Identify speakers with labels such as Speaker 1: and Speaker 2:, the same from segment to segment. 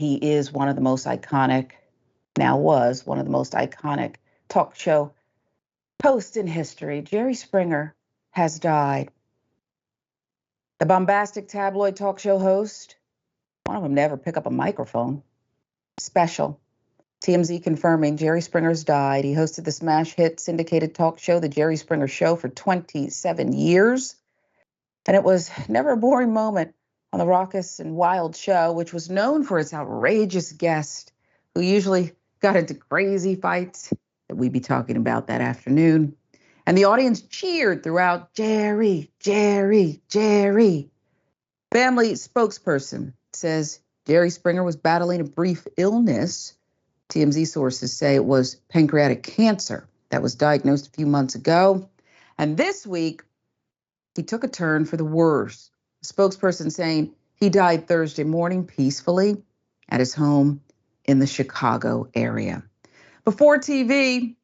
Speaker 1: He is one of the most iconic, now was one of the most iconic talk show hosts in history. Jerry Springer has died. The bombastic tabloid talk show host, one of them never pick up a microphone. Special. TMZ confirming Jerry Springer's died. He hosted the smash hit syndicated talk show, The Jerry Springer Show, for 27 years. And it was never a boring moment on the raucous and wild show, which was known for its outrageous guest, who usually got into crazy fights that we'd be talking about that afternoon. And the audience cheered throughout, Jerry, Jerry, Jerry. Family spokesperson says Jerry Springer was battling a brief illness. TMZ sources say it was pancreatic cancer that was diagnosed a few months ago. And this week, he took a turn for the worse. The spokesperson saying he died Thursday morning peacefully at his home in the Chicago area. Before TV,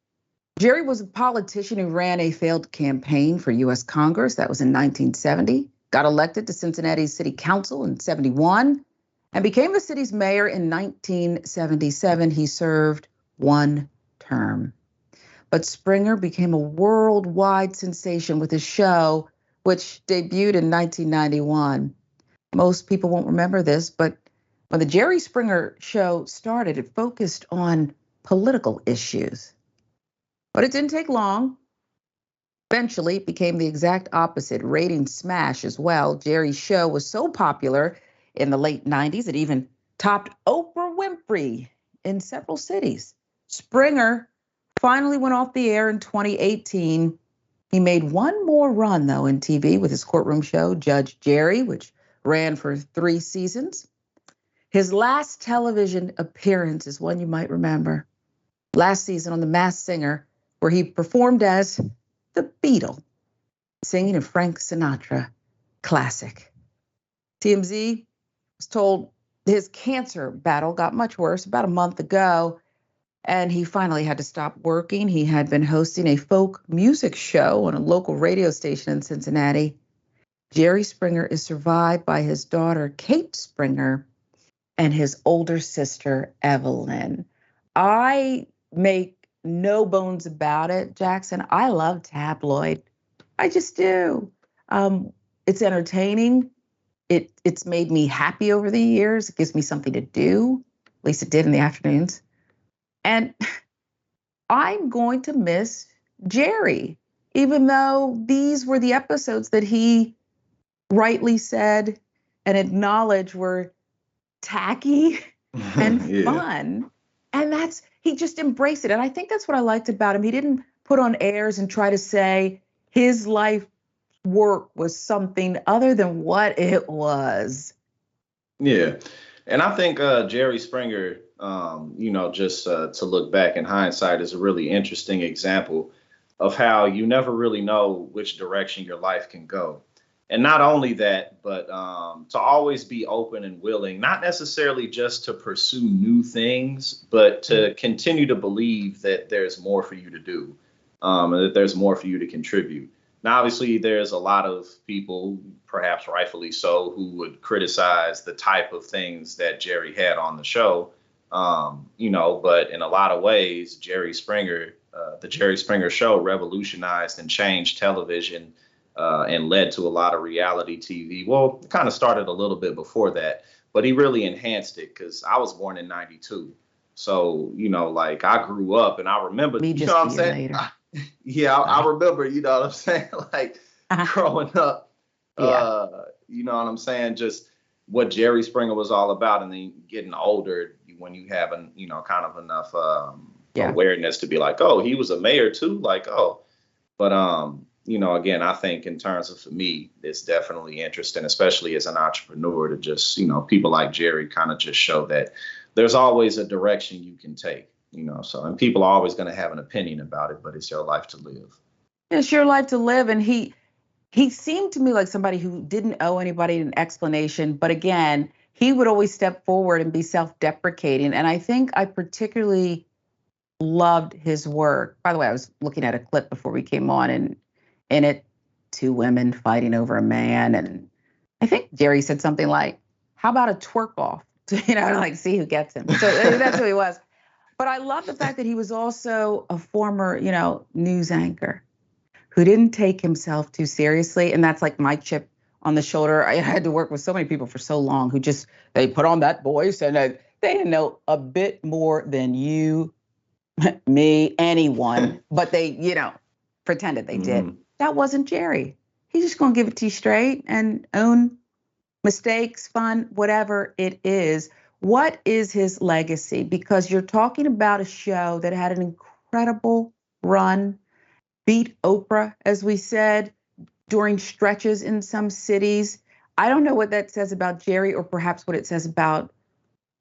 Speaker 1: Jerry was a politician who ran a failed campaign for U.S. Congress. That was in 1970. Got elected to Cincinnati's city council in 71 and became the city's mayor in 1977. He served one term. But Springer became a worldwide sensation with his show, which debuted in 1991. Most people won't remember this, but when the Jerry Springer Show started, it focused on political issues. But it didn't take long. Eventually, it became the exact opposite, rating smash as well. Jerry's show was so popular in the late 90s, it even topped Oprah Winfrey in several cities. Springer finally went off the air in 2018. He made one more run, though, in TV with his courtroom show, Judge Jerry, which ran for 3 seasons. His last television appearance is one you might remember. Last season on The Masked Singer, where he performed as the Beatle, singing a Frank Sinatra classic. TMZ was told his cancer battle got much worse about a month ago, and he finally had to stop working. He had been hosting a folk music show on a local radio station in Cincinnati. Jerry Springer is survived by his daughter, Kate Springer, and his older sister, Evelyn. I make no bones about it, Jackson. I love tabloid. I just do. It's entertaining. It's made me happy over the years. It gives me something to do. At least it did in the afternoons. And I'm going to miss Jerry, even though these were the episodes that he rightly said and acknowledged were tacky and fun. And he just embraced it. And I think that's what I liked about him. He didn't put on airs and try to say his life work was something other than what it was.
Speaker 2: Yeah. And I think Jerry Springer, just to look back in hindsight, is a really interesting example of how you never really know which direction your life can go. And not only that, but to always be open and willing, not necessarily just to pursue new things, but to continue to believe that there's more for you to do, and that there's more for you to contribute. Now, obviously, there's a lot of people, perhaps rightfully so, who would criticize the type of things that Jerry had on the show, but in a lot of ways, the Jerry Springer Show revolutionized and changed television and led to a lot of reality TV. Well, it kind of started a little bit before that, but he really enhanced it because I was born in 92. So, I grew up and I remember,
Speaker 1: Me just what I'm saying?
Speaker 2: I remember, what I'm saying? Growing up, you know what I'm saying? Just what Jerry Springer was all about. And then getting older when you have, kind of enough awareness to be like, oh, he was a mayor too. But again, I think in terms of, for me, it's definitely interesting, especially as an entrepreneur, to just, people like Jerry kind of just show that there's always a direction you can take, and people are always going to have an opinion about it, but it's your life to live.
Speaker 1: It's your life to live. And he seemed to me like somebody who didn't owe anybody an explanation. But again, he would always step forward and be self-deprecating. And I think I particularly loved his work. By the way, I was looking at a clip before we came on, and in it, 2 women fighting over a man. And I think Jerry said something like, how about a twerk off? So, like see who gets him. So that's who he was. But I love the fact that he was also a former, news anchor who didn't take himself too seriously. And that's like my chip on the shoulder. I had to work with so many people for so long who just, they put on that voice and they didn't know a bit more than you, me, anyone, but they, pretended they did. That wasn't Jerry. He's just going to give it to you straight and own mistakes, fun, whatever it is. What is his legacy? Because you're talking about a show that had an incredible run, beat Oprah, as we said, during stretches in some cities. I don't know what that says about Jerry or perhaps what it says about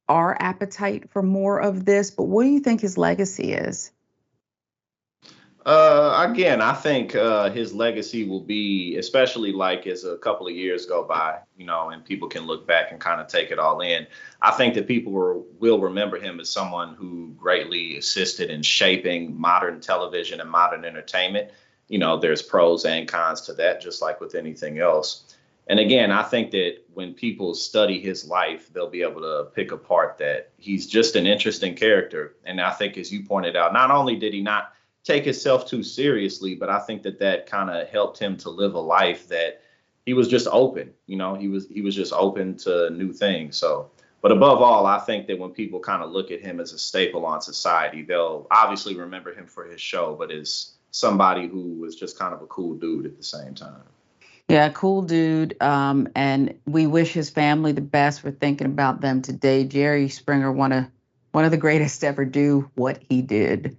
Speaker 1: our appetite for more of this, but what do you think his legacy is?
Speaker 2: Again, I think his legacy will be, especially like as a couple of years go by, and people can look back and kind of take it all in. I think that people will remember him as someone who greatly assisted in shaping modern television and modern entertainment. There's pros and cons to that, just like with anything else. And again, I think that when people study his life, they'll be able to pick apart that he's just an interesting character. And I think, as you pointed out, not only did he not take himself too seriously, but I think that kind of helped him to live a life that he was just open. He was just open to new things. So, but above all, I think that when people kind of look at him as a staple on society, they'll obviously remember him for his show, but as somebody who was just kind of a cool dude at the same time.
Speaker 1: Yeah, cool dude. And we wish his family the best. We're thinking about them today. Jerry Springer, one of the greatest to ever do what he did.